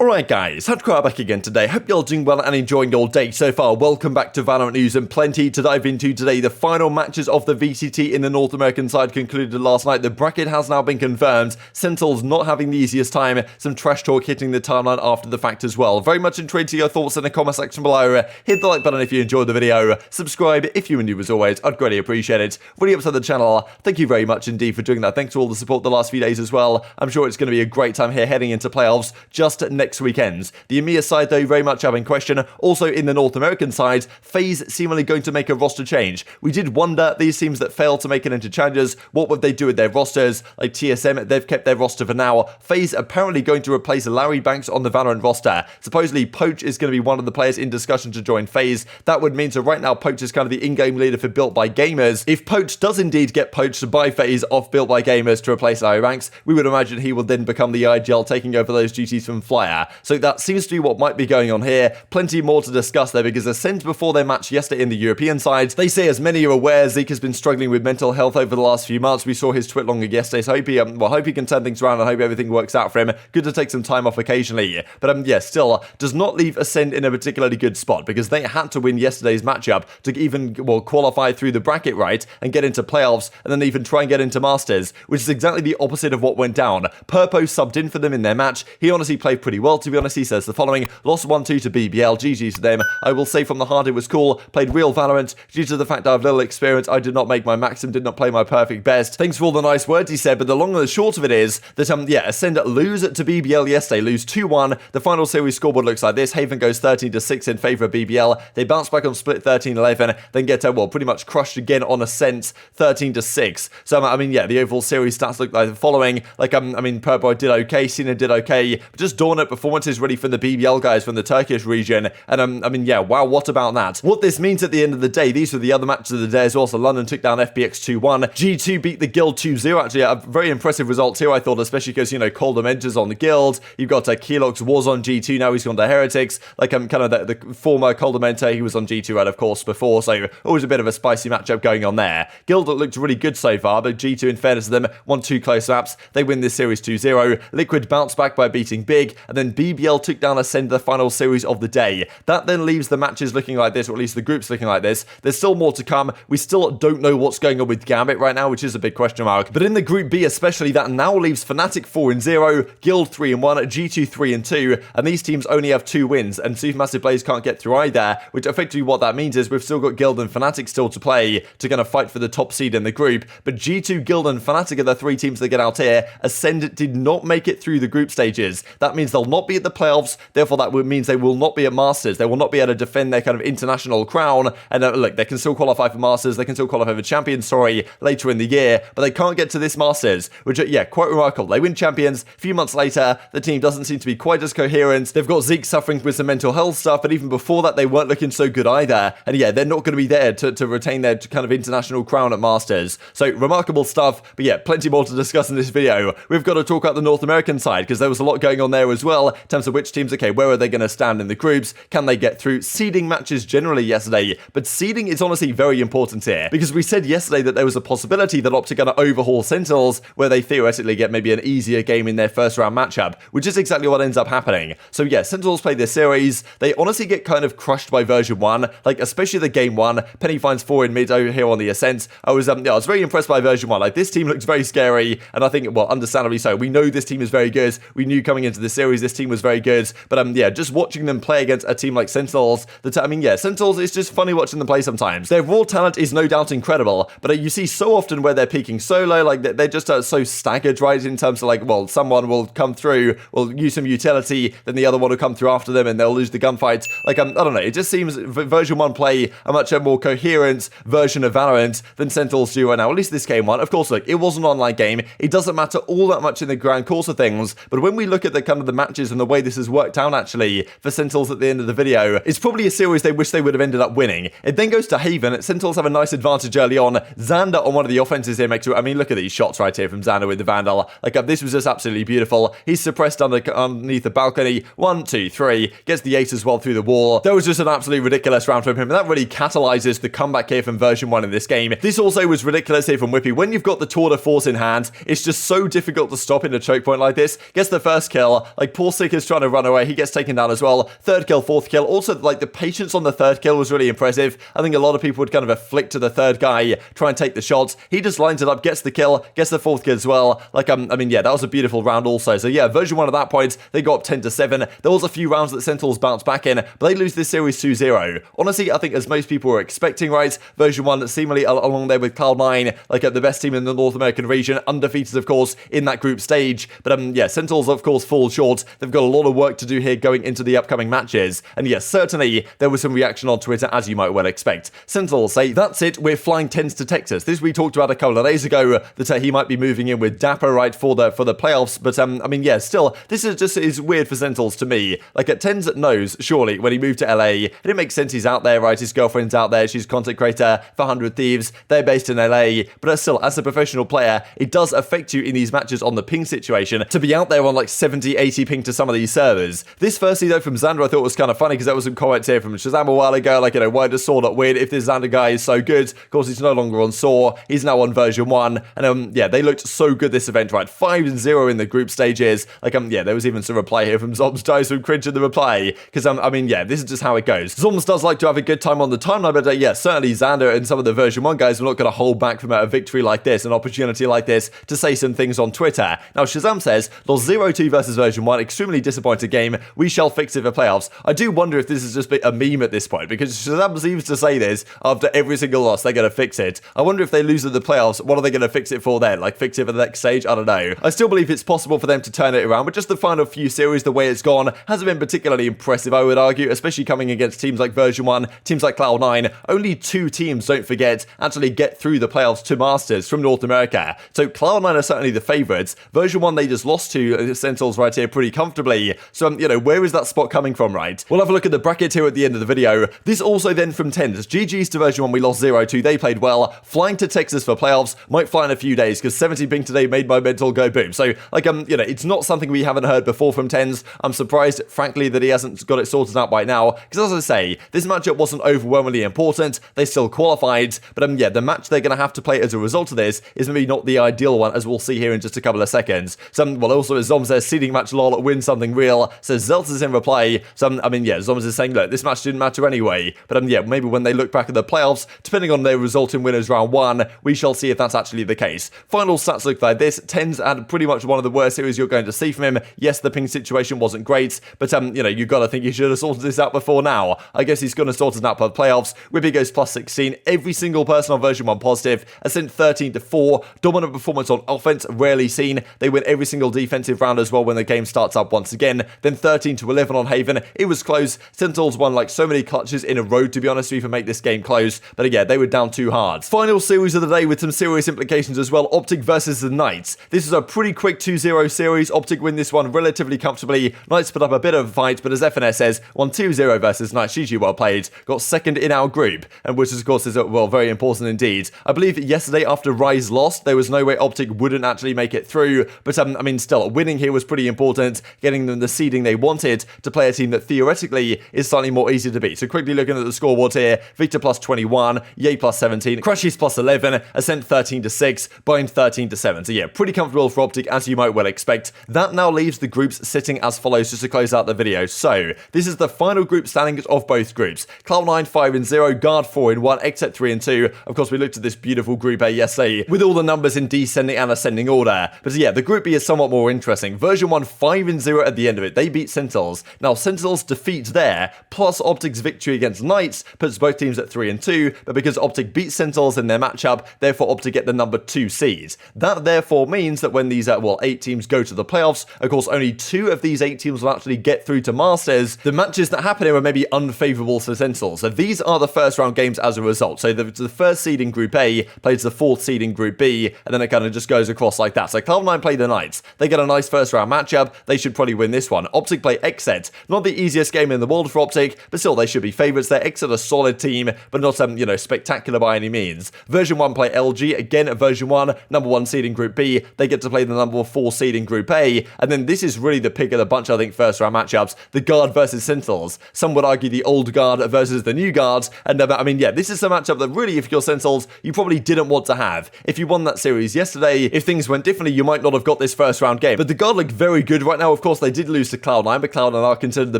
Alright guys, TacticalRab back again today. Hope you're all doing well and enjoying your day so far. Welcome back to Valorant news and plenty to dive into today. The final matches of the VCT in the North American side concluded last night. The bracket has now been confirmed. Sentinels not having the easiest time. Some trash talk hitting the timeline after the fact as well. Very much intrigued to your thoughts in the comment section below. Hit the like button if you enjoyed the video. Subscribe if you are new as always. I'd greatly appreciate it. Really up to the channel. Thank you very much indeed for doing that. Thanks for all the support the last few days as well. I'm sure it's going to be a great time here heading into playoffs just next weekend. The EMEA side, though, very much up in question. Also, in the North American side, FaZe seemingly going to make a roster change. We did wonder, these teams that failed to make it into challenges, what would they do with their rosters? Like TSM, they've kept their roster for now. FaZe apparently going to replace Larry Banks on the Valorant roster. Supposedly, Poach is going to be one of the players in discussion to join FaZe. That would mean, so right now, Poach is kind of the in-game leader for Built by Gamers. If Poach does indeed get poached by FaZe off Built by Gamers to replace Larry Banks, we would imagine he will then become the IGL, taking over those duties from Flyer. So that seems to be what might be going on here. Plenty more to discuss there because Acend before their match yesterday in the European side, they say, as many are aware, Zeke has been struggling with mental health over the last few months. We saw his tweet longer yesterday, so hope he can turn things around and hope everything works out for him. Good to take some time off occasionally. But yeah, still does not leave Acend in a particularly good spot because they had to win yesterday's matchup to even, qualify through the bracket, right, and get into playoffs and then even try and get into Masters, which is exactly the opposite of what went down. Purpo subbed in for them in their match. He honestly played pretty well, to be honest. He says the following: lost 1-2 to BBL, GG to them. I will say from the heart it was cool. Played real Valorant. Due to the fact I have little experience, I did not make my maximum, did not play my perfect best. Thanks for all the nice words, he said, but the long and the short of it is that, Acend lose to BBL yesterday, lose 2-1. The final series scoreboard looks like this. Haven goes 13-6 in favour of BBL. They bounce back on split 13-11, then get, pretty much crushed again on Ascent 13-6. So, the overall series stats look like the following. Purpo did okay, cNed did okay, but just dominant performances really from the BBL guys from the Turkish region. And wow, what about that? What this means at the end of the day, these were the other matches of the day as well. So London took down FPX 2-1. G2 beat the Guild 2-0. Actually, a very impressive results here, I thought, especially because, Cold Mentors on the Guild. You've got Kelox was on G2, now he's gone to Heretics. Kind of the former Cold Mentor, he was on G2 Red, of course, before. So always a bit of a spicy matchup going on there. Guild looked really good so far, but G2, in fairness to them, won 2 close maps. They win this series 2-0. Liquid bounced back by beating Big, and then BBL took down Ascend the final series of the day. That then leaves the matches looking like this, or at least the groups looking like this. There's still more to come. We still don't know what's going on with Gambit right now, which is a big question mark. But in the Group B especially, that now leaves Fnatic 4-0, Guild 3-1, G2 3-2, and these teams only have 2 wins, and Supermassive Blaze can't get through either, which effectively what that means is we've still got Guild and Fnatic still to play to kind of fight for the top seed in the group. But G2, Guild, and Fnatic are the 3 teams that get out here. Ascend did not make it through the group stages. That means they'll not be at the playoffs, therefore that means they will not be at Masters. They will not be able to defend their kind of international crown. And look, they can still qualify for Masters, they can still qualify for Champions, later in the year, but they can't get to this Masters, which quite remarkable. They win Champions, a few months later, the team doesn't seem to be quite as coherent. They've got Zeke suffering with some mental health stuff, but even before that, they weren't looking so good either. And they're not going to be there to retain their kind of international crown at Masters. So remarkable stuff, but plenty more to discuss in this video. We've got to talk about the North American side, because there was a lot going on there as well, in terms of which teams, where are they going to stand in the groups? Can they get through? Seeding matches generally yesterday, but seeding is honestly very important here, because we said yesterday that there was a possibility that OpTic are going to overhaul Sentinels, where they theoretically get maybe an easier game in their first round matchup, which is exactly what ends up happening. So Sentinels play this series, they honestly get kind of crushed by version 1, especially the game 1, Penny finds 4 in mid over here on the Ascent. I was very impressed by version 1, this team looks very scary, and I think, understandably so. We know this team is very good, we knew coming into the series this team was very good, but just watching them play against a team like Sentinels, Sentinels, it's just funny watching them play sometimes. Their raw talent is no doubt incredible, but you see so often where they're peaking solo, they're just so staggered, right, in terms of someone will come through, will use some utility, then the other one will come through after them and they'll lose the gunfight. I don't know, it just seems version 1 play a much more coherent version of Valorant than Sentinels do right now, at least this game 1. Of course, look, it was an online game, it doesn't matter all that much in the grand course of things, but when we look at the kind of the matches and the way this has worked out actually for Sentinels at the end of the video, it's probably a series they wish they would have ended up winning. It then goes to Haven. Sentinels have a nice advantage early on. Zander on one of the offenses here makes it, look at these shots right here from Zander with the Vandal. This was just absolutely beautiful. He's suppressed underneath the balcony. 1, 2, 3. Gets the ace as well through the wall. That was just an absolutely ridiculous round from him, and that really catalyzes the comeback here from version 1 in this game. This also was ridiculous here from Whippy. When you've got the Tour de Force in hand, it's just so difficult to stop in a choke point like this. Gets the first kill. Poor Forsick is trying to run away. He gets taken down as well. Third kill, fourth kill. Also, like, the patience on the third kill was really impressive. I think a lot of people would kind of afflict to the third guy, try and take the shots. He just lines it up, gets the kill, gets the fourth kill as well. Like, I mean, yeah, that was a beautiful round also. So yeah, version 1 at that point, they got up 10-7. There was a few rounds that Sentinels bounced back in, but they lose this series 2-0. Honestly, I think as most people were expecting, right, version 1 seemingly along there with Cloud9, like the best team in the North American region, undefeated, of course, in that group stage. But yeah, Sentinels, of course, fall short. They've got a lot of work to do here going into the upcoming matches. And yes, certainly, there was some reaction on Twitter, as you might well expect. Sentinels say, that's it, we're flying TenZ to Texas. This we talked about a couple of days ago, that he might be moving in with dapr, right, for the playoffs. But, I mean, yeah, still, this is weird for Sentinels to me. Like, TenZ knows, surely, when he moved to LA, it makes sense he's out there, right? His girlfriend's out there, she's content creator for 100 Thieves, they're based in LA, but still, as a professional player, it does affect you in these matches on the ping situation to be out there on like 70, 80 ping to some of these servers. This firstly, though, from Zander, I thought was kind of funny because there was some comments here from ShahZaM a while ago, like, why does Saw not win if this Zander guy is so good? Of course, he's no longer on Saw, he's now on version 1, and yeah, they looked so good this event, right? 5-0 in the group stages. Like, yeah, there was even some reply here from Zoms Dice from cringe in the reply, because, I mean, yeah, this is just how it goes. Zoms does like to have a good time on the timeline, but yeah, certainly Zander and some of the version 1 guys are not going to hold back from a victory like this, an opportunity like this, to say some things on Twitter. Now, ShahZaM says, lost 0-2 versus version 1, extremely disappointing game, we shall fix it for playoffs. I do wonder if this is just a meme at this point, because ShahZaM seems to say this after every single loss, they're going to fix it. I wonder if they lose at the playoffs, what are they going to fix it for then? Like, fix it for the next stage? I don't know. I still believe it's possible for them to turn it around, but just the final few series, the way it's gone, hasn't been particularly impressive, I would argue, especially coming against teams like version 1, teams like Cloud9. Only 2 teams, don't forget, actually get through the playoffs to Masters from North America. So Cloud9 are certainly the favourites. Version 1, they just lost to Sentinels right here pretty comfortably. So, where is that spot coming from, right? We'll have a look at the bracket here at the end of the video. This also then from TenZ. GG's to version 1, we lost 0-2. They played well. Flying to Texas for playoffs. Might fly in a few days because 70 ping today made my mental go boom. So, like, it's not something we haven't heard before from TenZ. I'm surprised, frankly, that he hasn't got it sorted out by now. Because as I say, this matchup wasn't overwhelmingly important. They still qualified. But, yeah, the match they're going to have to play as a result of this is maybe not the ideal one, as we'll see here in just a couple of seconds. Well, also, as Zom says, seeding match lol, win something real. Says Zelters in reply. I mean, yeah, Zom is saying, look, this match didn't matter anyway. But, yeah, maybe when they look back at the playoffs, depending on their result in winners round 1, we shall see if that's actually the case. Final stats look like this. TenZ had pretty much one of the worst series you're going to see from him. Yes, the ping situation wasn't great, but, you got to think he should have sorted this out before now. I guess he's going to sort it out for the playoffs. Whippy goes plus 16. Every single person on version 1 positive. Acend 13-4. Dominant performance on offense, rarely seen. They win every single defensive round as well when the game starts up once again. Then 13-11 on Haven. It was close. Sentinels won like so many clutches in a row, to be honest, to even make this game close. But again, they were down too hard. Final series of the day with some serious implications as well. OpTic versus the Knights. This is a pretty quick 2-0 series. OpTic win this one relatively comfortably. Knights put up a bit of a fight, but as FNS says, won 2-0 versus Knights. GG, well played. Got second in our group, and which of course is, well, very important indeed. I believe yesterday after Rise lost, there was no way OpTic wouldn't actually make it through, but I mean, still, winning here was pretty important, getting them the seeding they wanted to play a team that theoretically is slightly more easy to beat. So quickly looking at the scoreboard here, Victor plus 21, Ye plus 17, Crashies plus 11, Acend 13-6, Bind 13-7. So yeah, pretty comfortable for OpTic, as you might well expect. That now leaves the groups sitting as follows, just to close out the video. So, this is the final group standings of both groups. Cloud9 5-0, Guard 4-1, Exet 3-2. Of course, we looked at this beautiful Group A yesterday with all the numbers in descending and ascending order. But yeah, the Group B is somewhat more interesting. Version 1 5-0 at the end of it. They beat Sentinels. Now, Sentinels defeat there, plus OpTic's victory against Knights puts both teams at 3-2, but because OpTic beat Sentinels in their matchup, therefore OpTic get the number 2 seed. That therefore means that when these 8 teams go to the playoffs, of course only 2 of these 8 teams will actually get through to Masters. The matches that happen here are maybe unfavourable for Sentinels. So these are the first round games as a result. So the first seed in Group A plays the 4th seed in Group B, and then it kind of just goes across like that. So Cloud9 play the Knights. They get a nice first round matchup. They should probably win this one. OpTic play Acend. Not the easiest game in the world for OpTic, but still they should be favourites. They're Acend a solid team, but not spectacular by any means. Version 1 play LG. Again, version 1, number 1 seed in Group B. They get to play the number 4 seed in Group A, and then this is really the pick of the bunch, I think, first round matchups. The Guard versus Sentinels. Some would argue the old Guard versus the new Guard, and I mean, yeah, this is a matchup that really, if you're Sentinels, you probably didn't want to have. If you won that series yesterday, if things went differently, you might not have got this first round game. But the Guard look very good right now. of course, they did lose to Cloud9, but Cloud9 are considered the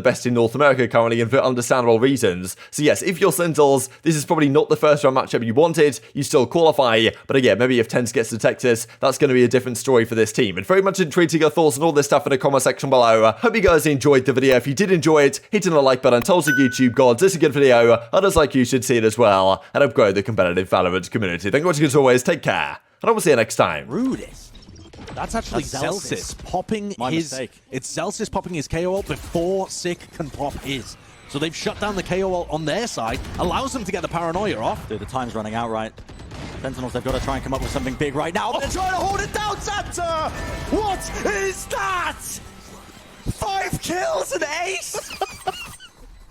best in North America currently, and for understandable reasons. So yes, if you're Sentinels, this is probably not the first round matchup you wanted. You still qualify, but again, maybe if TenZ gets to Texas, that's going to be a different story for this team. And very much intrigued to your thoughts on all this stuff in the comment section below. Hope you guys enjoyed the video. If you did enjoy it, hitting the like button tells the YouTube gods this is a good video. Others like you should see it as well, and help grow the competitive Valorant community. Thank you for watching as always. Take care, and I will see you next time. Rudest. That's actually Zellsis popping It's Zellsis popping his KO ult before Sick can pop his. So they've shut down the KO ult on their side, allows them to get the paranoia off. Dude, the time's running out, right? Sentinels, they've got to try and come up with something big right now. They're trying to hold it down, Zander! What is that? 5 kills and ace?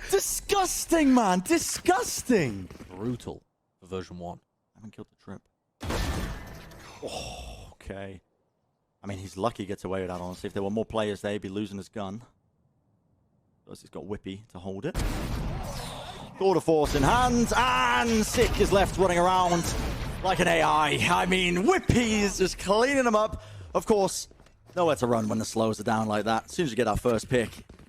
Disgusting, man. Disgusting. Brutal for version 1. I haven't killed the trip. Oh, okay. I mean, he's lucky he gets away with that, honestly. If there were more players there, he'd be losing his gun. Plus, he's got Whippy to hold it. Quarter force in hand, and Sick is left running around like an AI. I mean, Whippy is just cleaning him up. Of course, nowhere to run when the slows are down like that. As soon as you get that first pick,